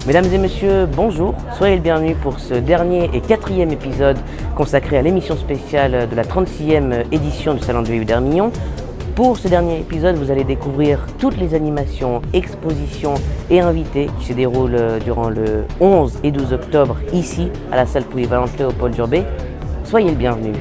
Mesdames et messieurs, bonjour, soyez le bienvenu pour ce dernier et quatrième épisode consacré à l'émission spéciale de la 36e édition du Salon du Livre d'Hermillon. Pour ce dernier épisode, vous allez découvrir toutes les animations, expositions et invités qui se déroulent durant le 11 et 12 octobre ici à la salle polyvalente Léopold Durbet. Soyez le bienvenu.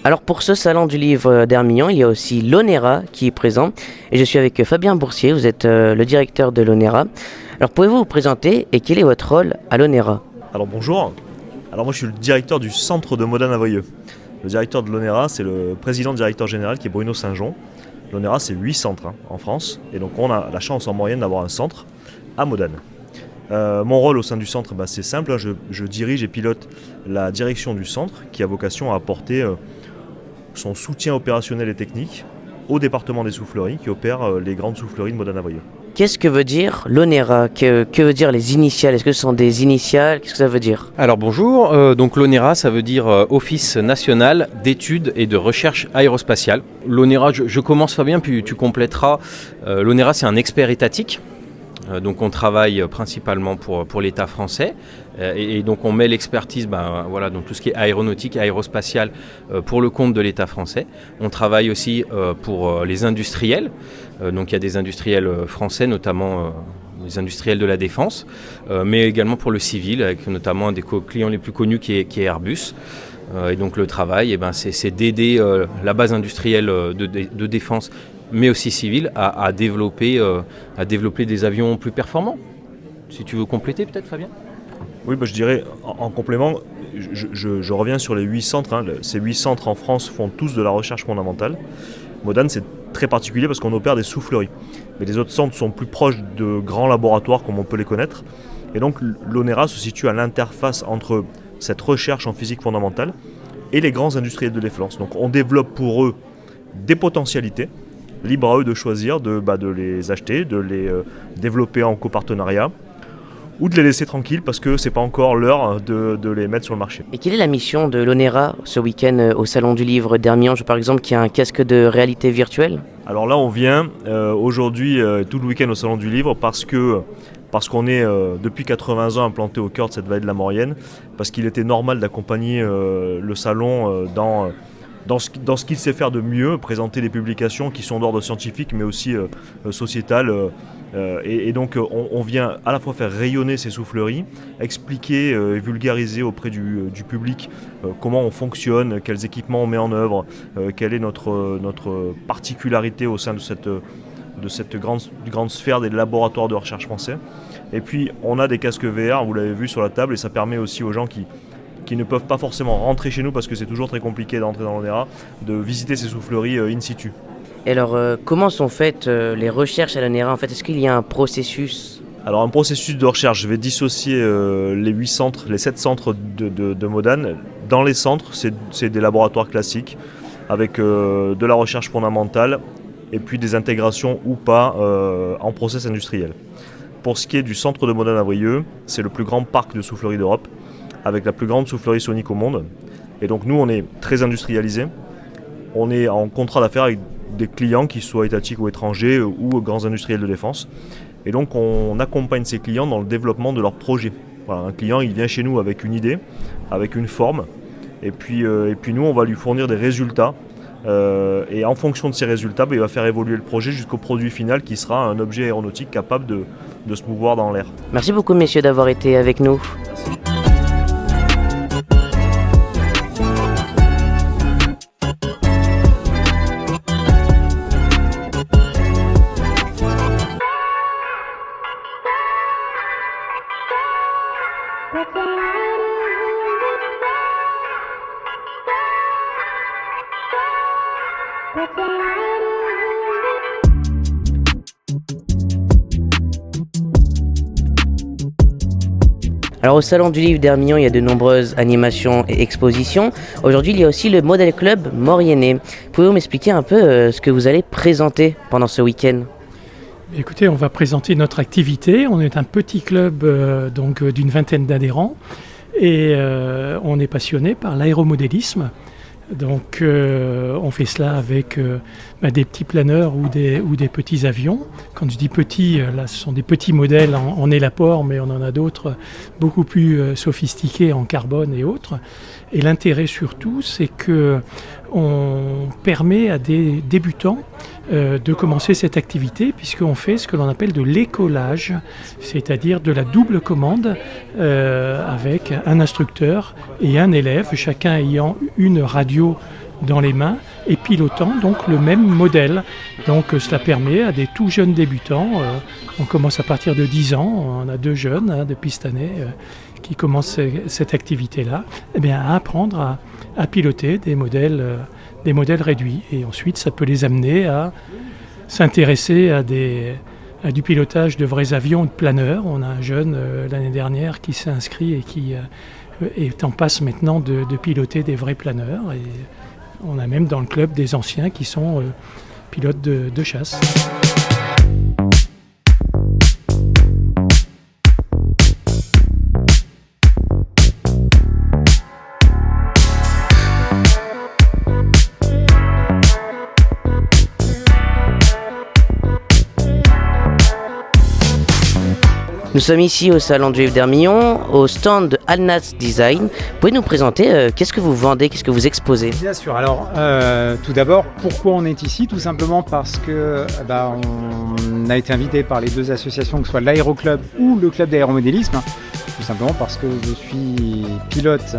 Alors pour ce salon du livre d'Hermillon, il y a aussi l'ONERA qui est présent et je suis avec Fabien Boursier, vous êtes le directeur de l'ONERA. Alors pouvez-vous vous présenter et quel est votre rôle à l'ONERA ? Alors bonjour, moi je suis le directeur du centre de Modane-Avoyeux. Le directeur de l'ONERA, c'est le président-directeur général qui est Bruno Saint-Jean. L'ONERA, c'est 8 centres en France et donc on a la chance en moyenne d'avoir un centre à Modane. Mon rôle au sein du centre, c'est simple, je dirige et pilote la direction du centre qui a vocation à apporter son soutien opérationnel et technique au département des souffleries qui opère les grandes souffleries de Modane-Avoyeux. Qu'est-ce que veut dire l'ONERA ? Que veut dire les initiales ? Est-ce que ce sont des initiales ? Qu'est-ce que ça veut dire ? Alors bonjour, donc l'ONERA ça veut dire Office National d'Études et de Recherche Aérospatiale. L'ONERA, je commence Fabien puis tu compléteras. L'ONERA c'est un expert étatique. Donc on travaille principalement pour l'État français et donc on met l'expertise dans tout ce qui est aéronautique, aérospatial pour le compte de l'État français. On travaille aussi pour les industriels, donc il y a des industriels français notamment les industriels de la défense, mais également pour le civil avec notamment un des clients les plus connus qui est Airbus. Et donc le travail c'est d'aider la base industrielle de défense mais aussi civile, à développer des avions plus performants. Si tu veux compléter peut-être Fabien ? Oui, je dirais en complément, je reviens sur les 8 centres. Ces 8 centres en France font tous de la recherche fondamentale. Modane, c'est très particulier parce qu'on opère des souffleries. Mais les autres centres sont plus proches de grands laboratoires comme on peut les connaître. Et donc l'ONERA se situe à l'interface entre cette recherche en physique fondamentale et les grands industriels de défense. Donc on développe pour eux des potentialités, libre à eux de choisir de les acheter, de les développer en copartenariat ou de les laisser tranquilles parce que c'est pas encore l'heure de les mettre sur le marché. Et quelle est la mission de l'ONERA ce week-end au Salon du Livre d'Hermillon, par exemple, qui a un casque de réalité virtuelle ? Alors là on vient aujourd'hui tout le week-end au Salon du Livre parce qu'on est depuis 80 ans implanté au cœur de cette vallée de la Maurienne, parce qu'il était normal d'accompagner le salon dans ce qu'il sait faire de mieux, présenter des publications qui sont d'ordre scientifique mais aussi sociétal. Et donc on vient à la fois faire rayonner ces souffleries, expliquer et vulgariser auprès du public comment on fonctionne, quels équipements on met en œuvre, quelle est notre particularité au sein de cette grande sphère des laboratoires de recherche français. Et puis on a des casques VR, vous l'avez vu sur la table, et ça permet aussi aux gens qui ne peuvent pas forcément rentrer chez nous parce que c'est toujours très compliqué d'entrer dans l'ONERA, de visiter ces souffleries in situ. Et alors, comment sont faites les recherches à l'ONERA ? En fait, est-ce qu'il y a un processus ? Alors, un processus de recherche, je vais dissocier les 7 centres de Modane. Dans les centres, c'est des laboratoires classiques avec de la recherche fondamentale et puis des intégrations ou pas en process industriel. Pour ce qui est du centre de Modane-Avoyeux, c'est le plus grand parc de soufflerie d'Europe, avec la plus grande soufflerie sonique au monde. Et donc nous, on est très industrialisé. On est en contrat d'affaires avec des clients qui soient étatiques ou étrangers ou grands industriels de défense. Et donc on accompagne ces clients dans le développement de leurs projets. Voilà, un client, il vient chez nous avec une idée, avec une forme. Et puis nous, on va lui fournir des résultats. Et en fonction de ces résultats, il va faire évoluer le projet jusqu'au produit final qui sera un objet aéronautique capable de se mouvoir dans l'air. Merci beaucoup messieurs d'avoir été avec nous. Merci. Alors au Salon du Livre d'Hermillon, il y a de nombreuses animations et expositions. Aujourd'hui, il y a aussi le Model Club Mauriennais. Pouvez-vous m'expliquer un peu ce que vous allez présenter pendant ce week-end ? Écoutez, on va présenter notre activité. On est un petit club d'une vingtaine d'adhérents et on est passionné par l'aéromodélisme. Donc on fait cela avec des petits planeurs ou des petits avions. Quand je dis petits, là ce sont des petits modèles en élaport, mais on en a d'autres beaucoup plus sophistiqués en carbone et autres. Et l'intérêt surtout, c'est que on permet à des débutants de commencer cette activité, puisqu'on fait ce que l'on appelle de l'écolage, c'est-à-dire de la double commande avec un instructeur et un élève, chacun ayant une radio dans les mains et pilotant donc le même modèle. Donc cela permet à des tout jeunes débutants, on commence à partir de 10 ans, on a 2 jeunes depuis cette année qui commencent cette activité-là, à apprendre à piloter des modèles réduits. Et ensuite, ça peut les amener à s'intéresser à du pilotage de vrais avions de planeurs. On a un jeune l'année dernière qui s'est inscrit et qui est en passe maintenant de piloter des vrais planeurs. Et on a même dans le club des anciens qui sont pilotes de chasse. Nous sommes ici au Salon du Livre d'Hermillon, au stand de Alnat Design. Vous pouvez nous présenter qu'est-ce que vous vendez, qu'est-ce que vous exposez ? Bien sûr. Alors, tout d'abord, pourquoi on est ici ? Tout simplement parce que on a été invité par les 2 associations, que ce soit l'Aéroclub ou le Club d'aéromodélisme. Tout simplement parce que je suis pilote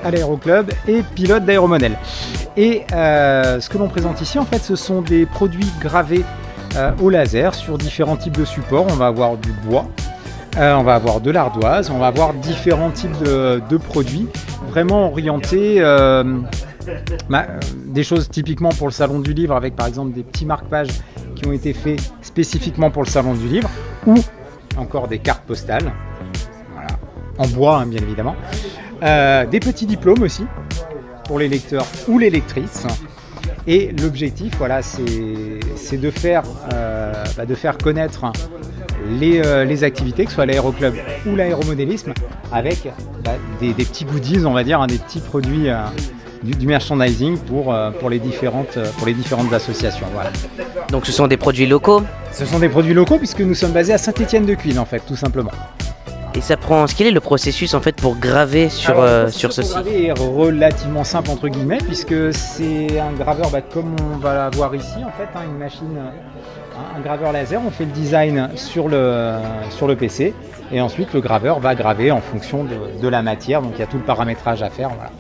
à l'Aéroclub et pilote d'aéromodèle. Et ce que l'on présente ici, en fait, ce sont des produits gravés au laser sur différents types de supports. On va avoir du bois. On va avoir de l'ardoise, on va avoir différents types de produits vraiment orientés, des choses typiquement pour le Salon du Livre, avec par exemple des petits marque-pages qui ont été faits spécifiquement pour le Salon du Livre, ou encore des cartes postales, voilà, en bois bien évidemment, des petits diplômes aussi pour les lecteurs ou les lectrices. Et l'objectif, voilà, c'est de faire connaître les activités, que ce soit l'aéroclub ou l'aéromodélisme, avec des petits goodies, on va dire, des petits produits du merchandising pour les différentes associations. Voilà. Donc ce sont des produits locaux ? Ce sont des produits locaux puisque nous sommes basés à Saint-Étienne-de-Cuisnes en fait, tout simplement. Et quel est le processus en fait pour graver sur ceci ? Graver est relativement simple entre guillemets, puisque c'est un graveur comme on va l'avoir ici en fait, une machine, un graveur laser. On fait le design sur le PC et ensuite le graveur va graver en fonction de la matière. Donc il y a tout le paramétrage à faire. Voilà.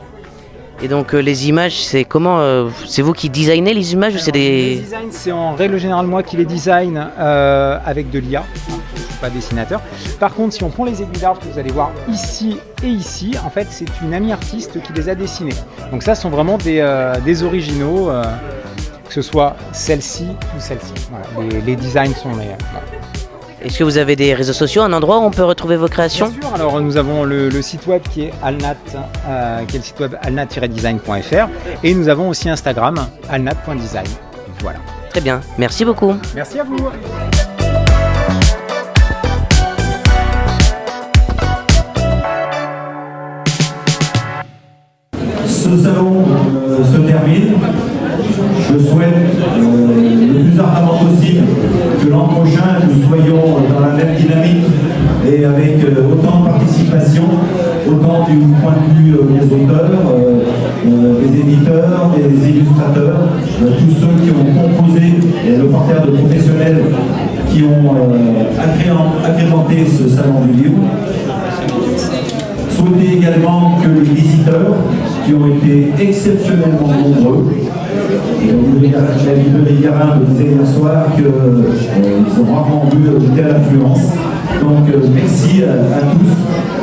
Et donc les images, c'est comment c'est vous qui designez les images ou c'est des... Les designs, c'est en règle générale moi qui les design avec de l'IA. Je ne suis pas dessinateur. Par contre, si on prend les aiguilles d'arbre que vous allez voir ici et ici, en fait, c'est une amie artiste qui les a dessinés. Donc ça, ce sont vraiment des originaux, que ce soit celle-ci ou celle-ci. Voilà, les designs sont les... Voilà. Est-ce que vous avez des réseaux sociaux, un endroit où on peut retrouver vos créations ? Bien sûr, alors nous avons le site web qui est Alnat, qui est le site web alnat-design.fr, et nous avons aussi Instagram, alnat.design. Voilà. Très bien, merci beaucoup. Merci à vous. Ce salon se termine. Je souhaite le plus ardemment possible que l'an prochain nous soyons dans la même dynamique et avec autant de participation, autant du point de vue des auteurs, des éditeurs, des illustrateurs, tous ceux qui ont composé le parterre de professionnels qui ont agrémenté ce salon du livre. Souhaiter également que les visiteurs, qui ont été exceptionnellement nombreux, la librairie Garin me disait hier soir qu'ils ont rarement vu de telle affluence. Donc merci à tous.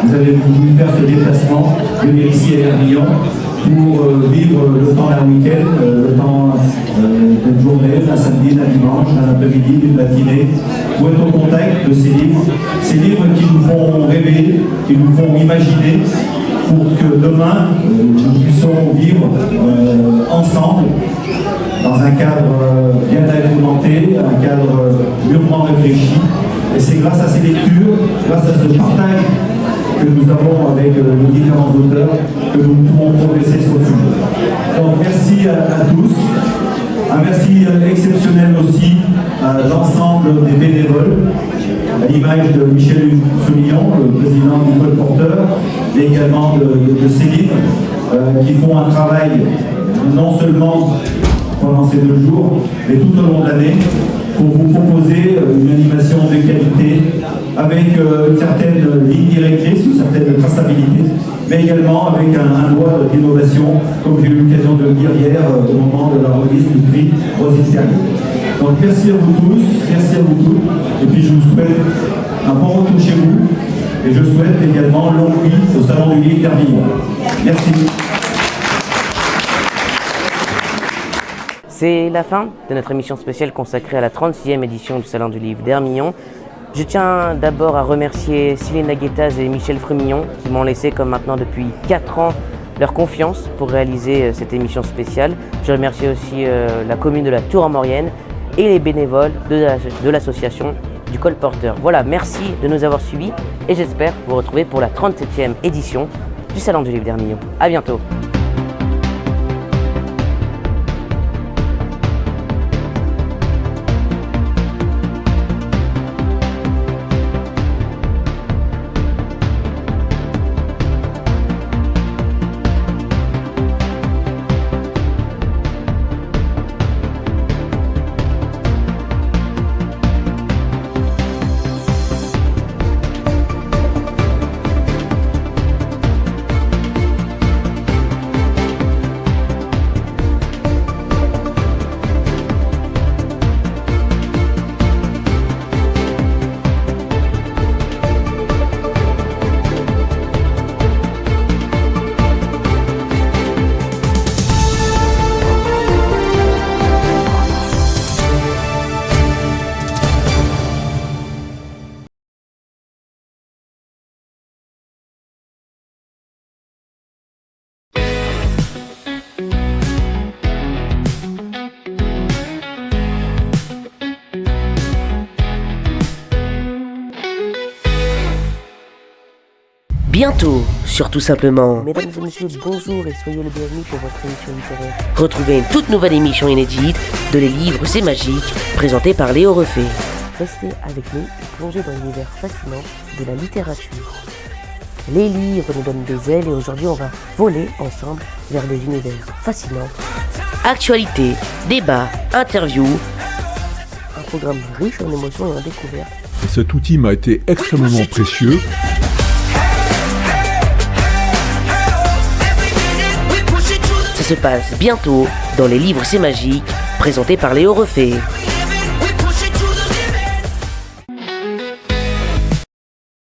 Vous avez voulu faire ce déplacement, venir ici à Hermillon pour vivre le temps d'un week-end, le temps d'une journée, d'un samedi, d'un dimanche, d'un après-midi, d'une matinée, pour être au contact de ces livres qui nous font rêver, qui nous font imaginer, pour que demain, nous puissions vivre ensemble, dans un cadre bien agrémenté, un cadre mûrement réfléchi. Et c'est grâce à ces lectures, grâce à ce partage que nous avons avec nos différents auteurs, que nous pouvons progresser sur le sujet. Donc merci à tous. Un merci exceptionnel aussi à l'ensemble des bénévoles, à l'image de Michel Soumillon, le président du Pôle Porteur, mais également de Céline, qui font un travail non seulement pendant ces 2 jours, mais tout au long de l'année, pour vous proposer une animation de qualité avec une certaine ligne directrice, une certaine traçabilité, mais également avec un droit d'innovation, comme j'ai eu l'occasion de le dire hier au moment de la remise du prix Rosy Ferrier. Donc merci à vous tous, merci à vous tous, et puis je vous souhaite un bon retour chez vous, et je souhaite également longue vie au Salon du Livre d'Hermillon. Merci. C'est la fin de notre émission spéciale consacrée à la 36e édition du Salon du Livre d'Hermillon. Je tiens d'abord à remercier Céline Laguettaz et Michel Frumillon qui m'ont laissé, comme maintenant depuis 4 ans, leur confiance pour réaliser cette émission spéciale. Je remercie aussi la commune de la Tour-en-Maurienne et les bénévoles de l'association du Colporteur. Voilà, merci de nous avoir suivis et j'espère vous retrouver pour la 37e édition du Salon du Livre d'Hermillon. À bientôt. Bientôt, sur Tout Simplement. Mesdames et messieurs, bonjour et soyez le bienvenu pour votre émission littéraire. Retrouvez une toute nouvelle émission inédite de Les Livres, c'est magique, présentée par Léo Refait. Restez avec nous et plongez dans l'univers fascinant de la littérature. Les livres nous donnent des ailes et aujourd'hui on va voler ensemble vers des univers fascinants. Actualité, débat, interview. Un programme riche en émotions et en découvertes. Cet outil m'a été extrêmement précieux. Ça se passe bientôt dans Les Livres, c'est magique, présenté par Léo Refait.